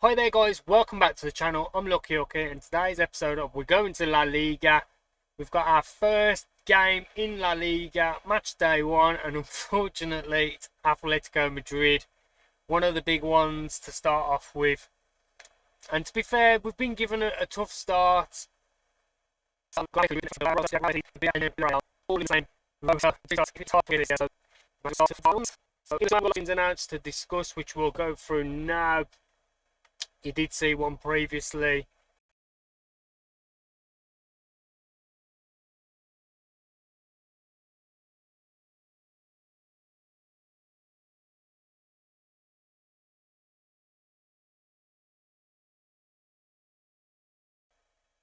Hi there guys, welcome back to the channel. I'm Hookey and today's episode we're going to La Liga. We've got our first game in La Liga, match day 1, and unfortunately it's Atletico Madrid. One of the big ones to start off with. And to be fair, we've been given a tough start. All in the same. So there's no ins and outs to discuss, which we'll go through now. You did see one previously.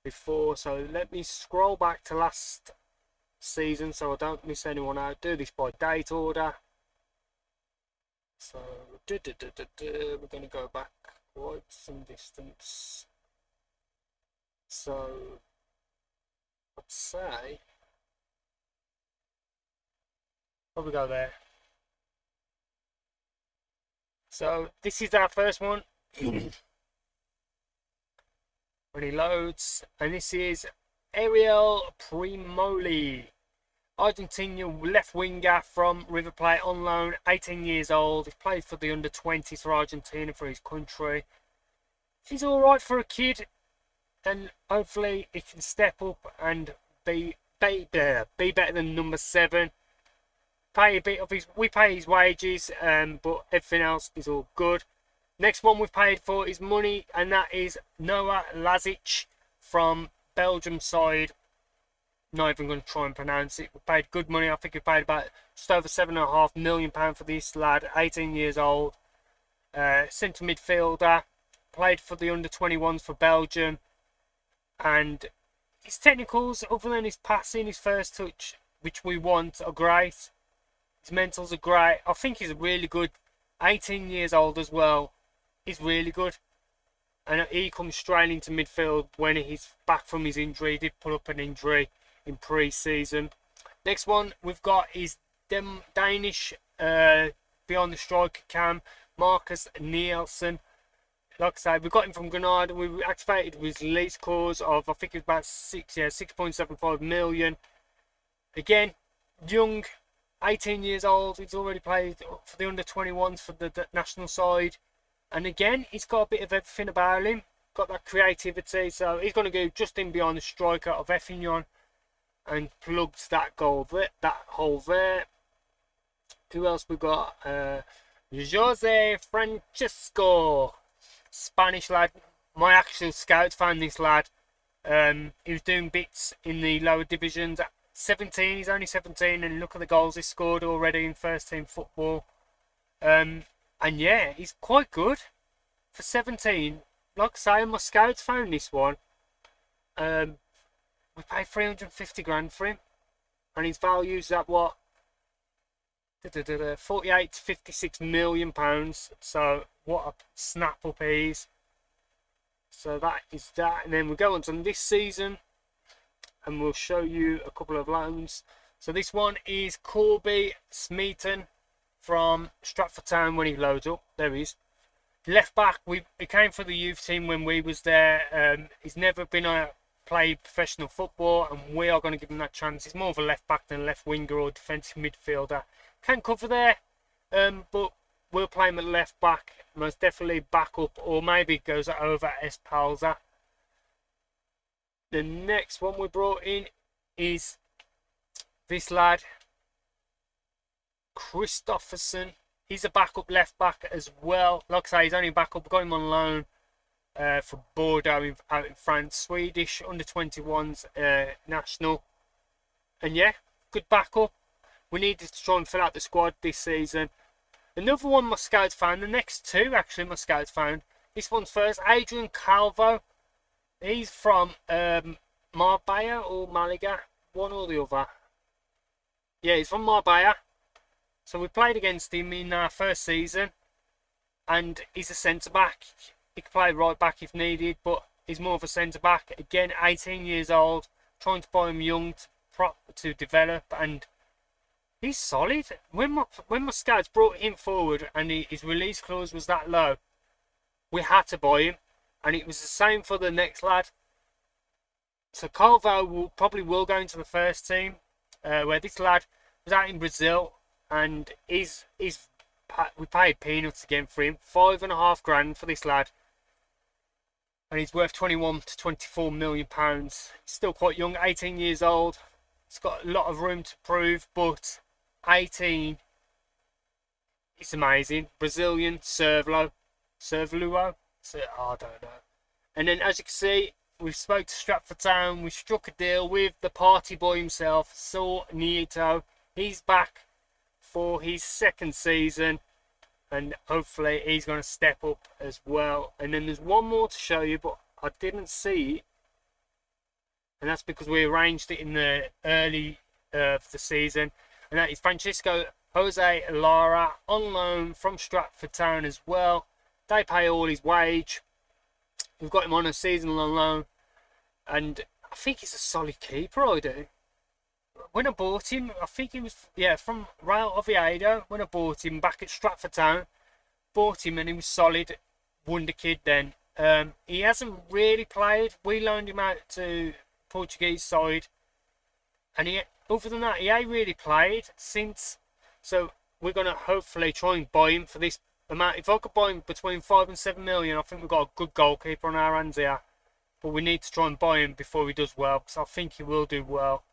Before, so let me scroll back to last season so I don't miss anyone out. Do this by date order. So we're going to go back quite some distance. So I'd say probably go there. So this is our first one. When he loads, and this is Ariel Primoli, Argentina left winger from River Plate on loan, 18 years old. He's played for the under-20s for Argentina for his country. He's alright for a kid, and hopefully he can step up and be better than number 7. Pay a bit of we pay his wages, but everything else is all good. Next one we've paid for is money, and that is Noah Lazic from Belgium side. Not even going to try and pronounce it. We paid good money. I think we paid about just over £7.5 million for this lad, 18 years old. Centre midfielder, played for the under-21s for Belgium. And his technicals, other than his passing, his first touch, which we want, are great. His mentals are great. I think he's really good. 18 years old as well. He's really good, and he comes straight into midfield when he's back from his injury. He did pull up an injury in pre-season. Next one we've got is Danish beyond the striker cam, Marcus Nielsen. Like I say, we got him from Granada. We activated his lease clause of, I think it's about 6.75 million. Again, young, 18 years old. He's already played for the under-21s for the national side. And again, he's got a bit of everything about him. Got that creativity. So he's going to go just in behind the striker of FM24 and plugs that goal there, that hole there. Who else we got? Jose Francesco, Spanish lad. My actual scouts found this lad. He was doing bits in the lower divisions. At 17, he's only 17, and look at the goals he scored already in first team football. And yeah, he's quite good for 17. Like I say, my scouts found this one. We paid 350 grand for him, and his value's at what? 48 to 56 million pounds. So what a snap up he is. So that is that, and then we go on to this season, and we'll show you a couple of loans. So this one is Corby Smeaton from Stratford Town. When he loads up, there he is. Left back, he came for the youth team when we was there. He's never been played professional football, and we are going to give him that chance. He's more of a left back than a left winger or defensive midfielder. Can cover there, but we'll play him at left back, most definitely back up, or maybe goes over Espalza. The next one we brought in is this lad, Christopherson. He's a backup left back as well. Like I say, he's only backup. Got him on loan for Bordeaux out in France. Swedish under-21s national. And yeah, good backup. We needed to try and fill out the squad this season. Another one my scouts found. The next two, actually, my scouts found. This one's first. Adrian Calvo. He's from Marbella or Malaga. One or the other. Yeah, he's from Marbella. So we played against him in our first season, and he's a centre-back. He can play right back if needed, but he's more of a centre-back. Again, 18 years old, trying to buy him young to develop, and he's solid. When my scouts brought him forward and his release clause was that low, we had to buy him, and it was the same for the next lad. So Calvo will go into the first team, where this lad was out in Brazil, and we paid peanuts again for him, £5.5 for this lad, and he's worth 21 to 24 million pounds. He's still quite young, 18 years old. He's got a lot of room to prove, but 18, it's amazing. Brazilian Servluo, so I don't know. And then, as you can see, we spoke to Stratford Town. We struck a deal with the party boy himself, Saul Nieto. He's back for his second season, and hopefully he's going to step up as well. And then there's one more to show you, but I didn't see it, and that's because we arranged it in the early of the season. And that is Francisco Jose Lara, on loan from Stratford Town as well. They pay all his wage. We've got him on a seasonal loan, and I think he's a solid keeper. I do. When I bought him, I think he was from Real Oviedo. When I bought him back at Stratford Town, bought him and he was solid. Wonder kid then. He hasn't really played. We loaned him out to Portuguese side, and other than that, he ain't really played since. So we're gonna hopefully try and buy him for this amount. If I could buy him between 5 and 7 million, I think we've got a good goalkeeper on our hands here. But we need to try and buy him before he does well, because I think he will do well.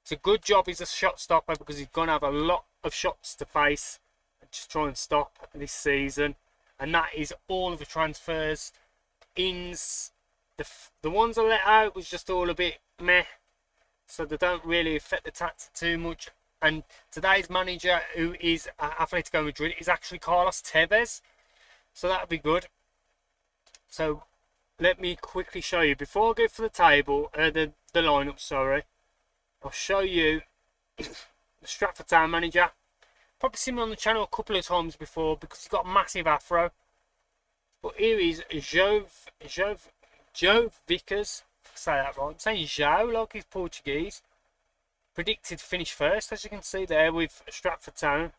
It's a good job he's a shot stopper, because he's going to have a lot of shots to face and just try and stop this season. And that is all of the transfers. Ins, the ones I let out was just all a bit meh, so they don't really affect the tactics too much. And today's manager, who is at Atletico Madrid, is actually Carlos Tevez, so that'll be good. So let me quickly show you, before I go for the table, the lineup, sorry. I'll show you the Stratford Town manager. Probably seen him on the channel a couple of times before, because he's got a massive afro. But here is Joe Vickers. If I say that right. I'm saying João like he's Portuguese. Predicted finish first, as you can see there with Stratford Town.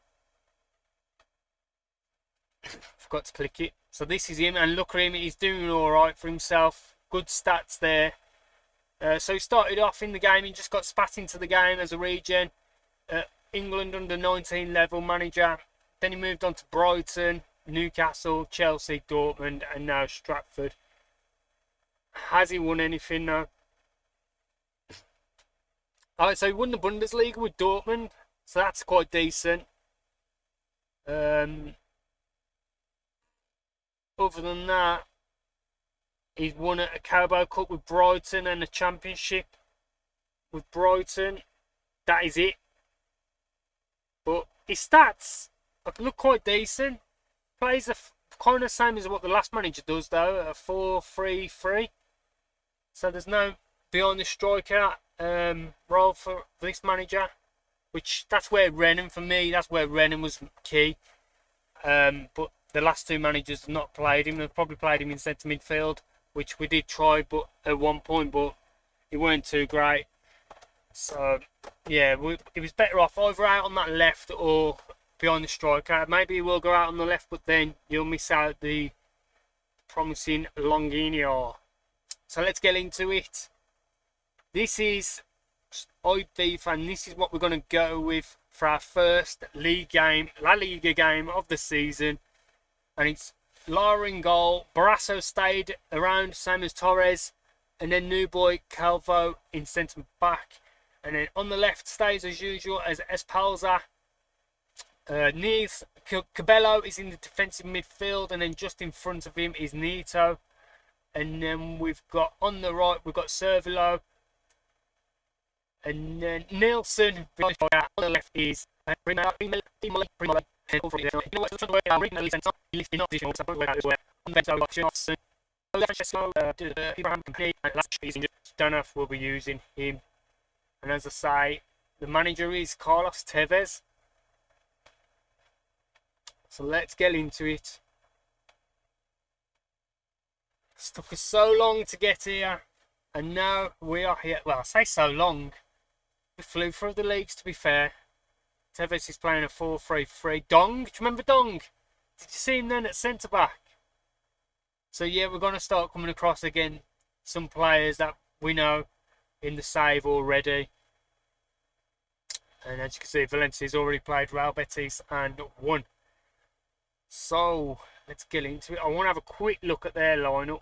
Forgot to click it. So this is him, and look at him. He's doing all right for himself. Good stats there. So he started off in the game, he just got spat into the game as a regen. England under 19 level manager. Then he moved on to Brighton, Newcastle, Chelsea, Dortmund, and now Stratford. Has he won anything though? Alright, so he won the Bundesliga with Dortmund, so that's quite decent. Other than that, he's won a Carabao Cup with Brighton and a Championship with Brighton. That is it. But his stats look quite decent. Plays the kind of same as what the last manager does, though, a 4-3-3. So there's no behind the striker role for this manager, which that's where Renan, for me, that's where Renan was key. But the last two managers have not played him. They've probably played him in centre midfield, which we did try, but at one point, but it weren't too great. So yeah, it was better off either out on that left or behind the striker. Maybe he will go out on the left, but then you'll miss out the promising Longinho. So let's get into it. This is Ibiza, and this is what we're going to go with for our first league game, La Liga game of the season. And it's Lara in goal. Barrasso stayed around, same as Torres. And then new boy Calvo in centre back. And then on the left stays as usual as Espalza. Neith Cabello is in the defensive midfield, and then just in front of him is Nito. And then we've got on the right, we've got Servilo. And then Nielsen on the left is don't know if we'll be using him. And as I say, the manager is Carlos Tevez. So let's get into it. It's took us so long to get here, and now we are here. Well, I say so long. We flew through the leagues, to be fair. Tevez is playing a 4-3-3. Dong, do you remember Dong? Did you see him then at centre back? So yeah, we're going to start coming across again some players that we know in the save already. And as you can see, Valencia's already played Real Betis and won. So let's get into it. I want to have a quick look at their lineup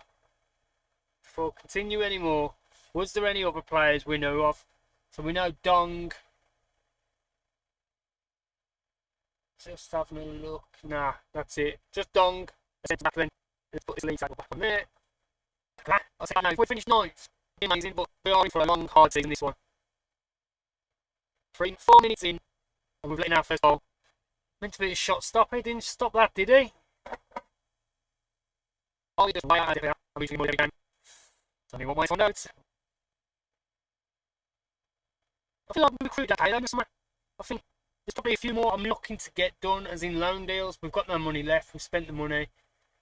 before I continue anymore. Was there any other players we know of? So we know Dong. Just having a look. Nah, that's it. Just Dong. Let's put this league table back on there. I'll say, I know, if we finish 9th, amazing, but we are in for a long, hard season this one. 4 minutes in, and we've let in our first goal. Meant to be a shot stopper. He didn't stop that, did he? Oh, he just way out of it. I'm usually more every game. Only one way for notes. I feel like we recruited okay, though. I think there's probably a few more I'm looking to get done, as in loan deals. We've got no money left. We've spent the money.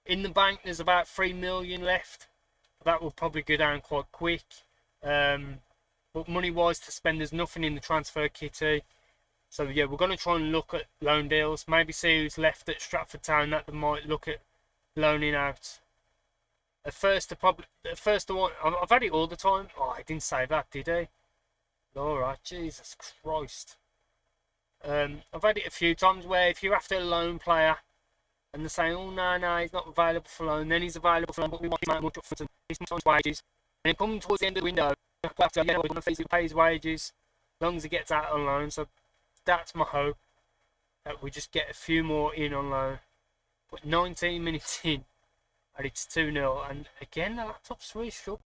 In the bank, there's about 3 million left. That will probably go down quite quick. But money-wise to spend, there's nothing in the transfer kitty. So yeah, we're going to try and look at loan deals. Maybe see who's left at Stratford Town that they might look at loaning out. At first, the one I've had it all the time. Oh, I didn't say that, did he? Alright, Jesus Christ. I've had it a few times where if you're after a loan player and they're saying, oh no, he's not available for loan, then he's available for loan, but we want him out much up front and this much on his wages. And then coming towards the end of the window, we have to, we want to face it, pay his wages, as long as he gets out on loan. So that's my hope, that we just get a few more in on loan. But 19 minutes in, and it's 2-0, and again the laptop's really struggling.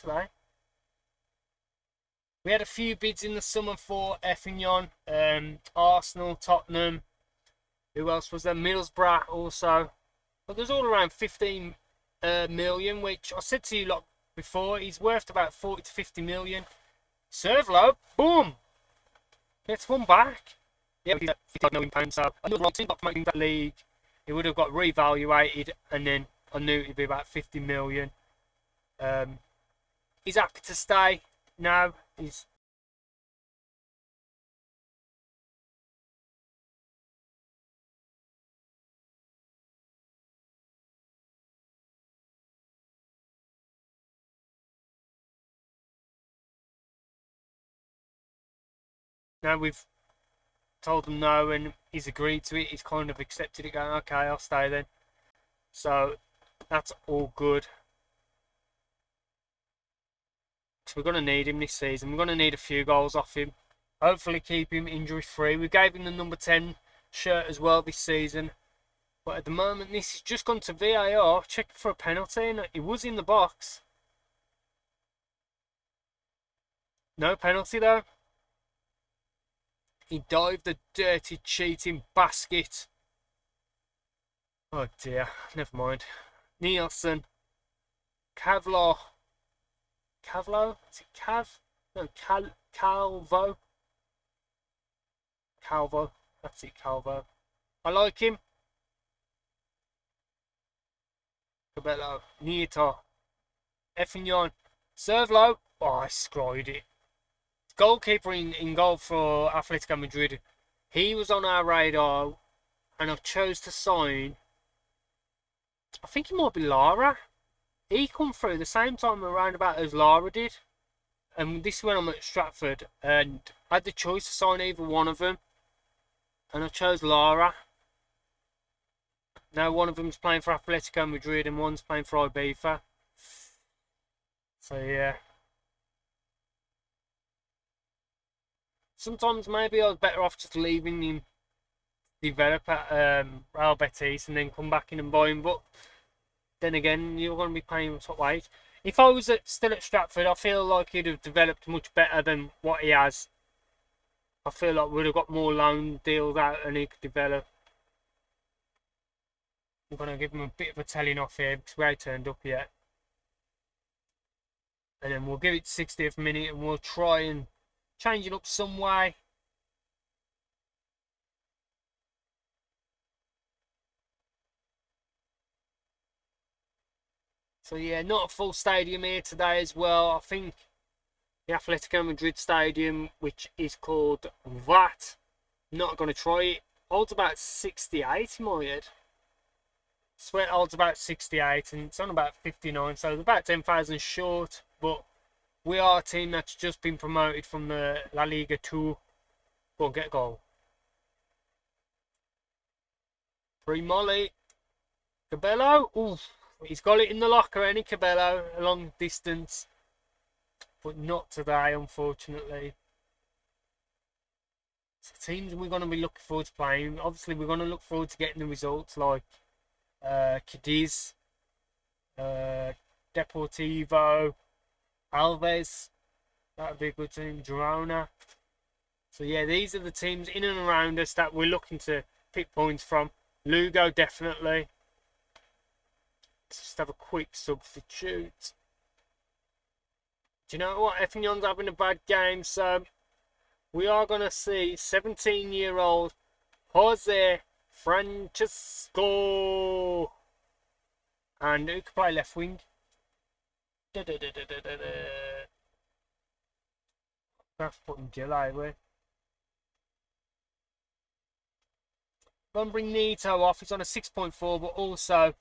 Today. We had a few bids in the summer for FM24, Arsenal, Tottenham. Who else was there? Middlesbrough also. But there's all around 15 million, which I said to you lot before, he's worth about 40 to 50 million. Servlo, boom! Gets one back. Yeah, he's at 55 million pounds, so I knew the wrong team got promoted in that league. It would have got reevaluated, and then I knew it'd be about 50 million. He's happy to stay now. Now we've told him no, and he's agreed to it. He's kind of accepted it, going, okay, I'll stay then. So that's all good. So we're going to need him this season. We're going to need a few goals off him. Hopefully keep him injury free. We gave him the number 10 shirt as well this season. But at the moment, this has just gone to VAR. Checking for a penalty. And it was in the box. No penalty though. He dived the dirty, cheating basket. Oh dear. Never mind. Nielsen. Calvo. Is it Cav? No, Calvo. Calvo. That's it, Calvo. I like him. Cabello. Nieto. FM24. Serve low. Oh, I scried it. Goalkeeper in goal for Atletico Madrid. He was on our radar, and I chose to sign. I think it might be Lara. He come through the same time around about as Lara did. And this is when I'm at Stratford, and I had the choice to sign either one of them, and I chose Lara. Now one of them's playing for Atletico Madrid and one's playing for Ibiza. So yeah. Sometimes maybe I was better off just leaving him develop at Real Betis and then come back in and buy him. But then again, you're going to be paying top wage. If I was still at Stratford, I feel like he'd have developed much better than what he has. I feel like we'd have got more loan deals out and he could develop. I'm going to give him a bit of a telling off here because we ain't turned up yet. And then we'll give it 60th minute and we'll try and change it up some way. So yeah, not a full stadium here today as well. I think the Atletico Madrid stadium, which is called VAT, not going to try it, holds about 68 in my head. I swear it holds about 68 and it's on about 59, so about 10,000 short. But we are a team that's just been promoted from the La Liga 2. Go on, get a goal. Free Molly. Cabello. Oof. He's got it in the locker, any Cabello, a long distance. But not today, unfortunately. So teams we're going to be looking forward to playing. Obviously, we're going to look forward to getting the results like Cadiz, Deportivo, Alves. That would be a good team. Girona. So yeah, these are the teams in and around us that we're looking to pick points from. Lugo, definitely. Let's just have a quick substitute. Do you know what? FM24's having a bad game, so we are going to see 17-year-old Jose Francesco. And who can play left wing? That's putting July away. Going to bring Nito off. He's on a 6.4, but also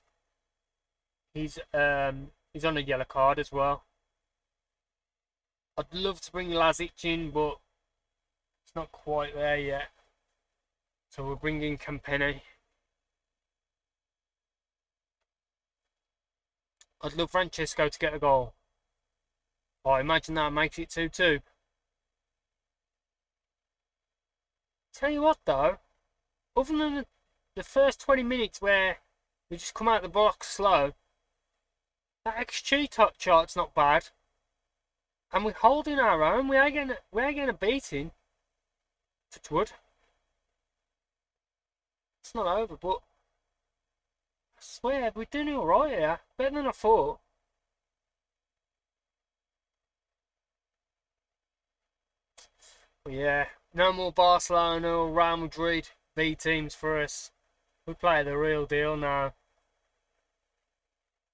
he's on a yellow card as well. I'd love to bring Lazic in, but it's not quite there yet. So we're bringing Campeni. I'd love Francesco to get a goal. Oh, imagine that makes it 2-2. Tell you what though, other than the first 20 minutes where we just come out the box slow, that XG top chart's not bad. And we're holding our own. We are getting a beating. Touch wood. It's not over, but I swear we're doing alright here. Better than I thought. But yeah, no more Barcelona or Real Madrid B teams for us. We play the real deal now.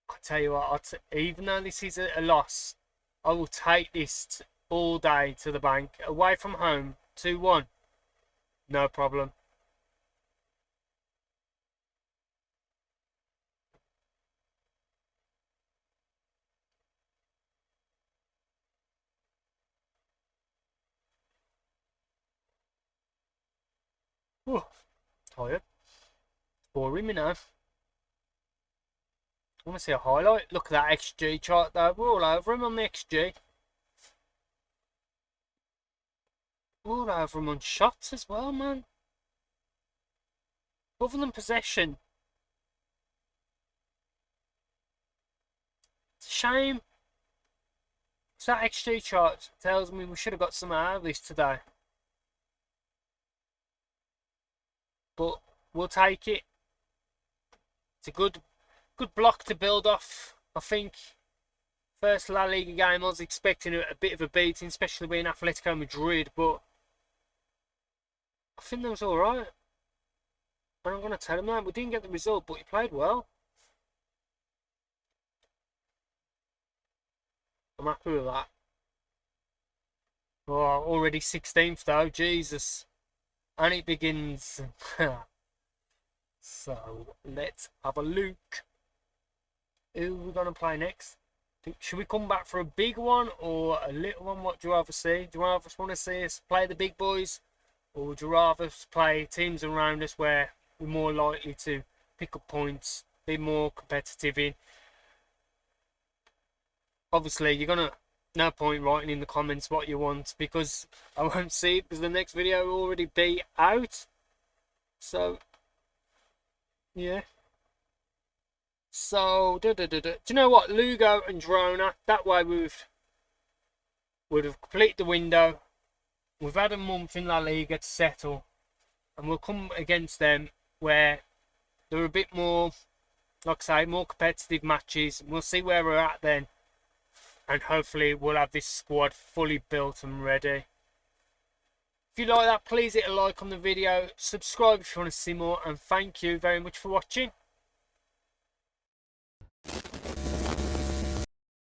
I tell you what, even though this is a loss, I will take this all day to the bank. Away from home, 2-1. No problem. Oh, tired. Boring me now. I want to see a highlight. Look at that XG chart though. We're all over him on the XG. We're all over him on shots as well, man. Other than possession. It's a shame. So that XG chart tells me we should have got some out of this today. But we'll take it. It's a good block to build off. I think first La Liga game I was expecting a bit of a beating, especially being Atletico Madrid, but I think that was alright. And I'm going to tell him that we didn't get the result, but he played well. I'm happy with that. Oh, already 16th though, Jesus. And it begins. So let's have a look. Who are we going to play next? Should we come back for a big one or a little one? What do you rather see? Do you rather want to see us play the big boys? Or would you rather play teams around us where we're more likely to pick up points, be more competitive in? Obviously, you're going to... No point writing in the comments what you want because I won't see it because the next video will already be out. So yeah. So do you know what? Lugo and Girona. That way would have completed the window. We've had a month in La Liga to settle, and we'll come against them where they're a bit more, like I say, more competitive matches. We'll see where we're at then, and hopefully we'll have this squad fully built and ready. If you like that, please hit a like on the video, subscribe if you want to see more, and thank you very much for watching.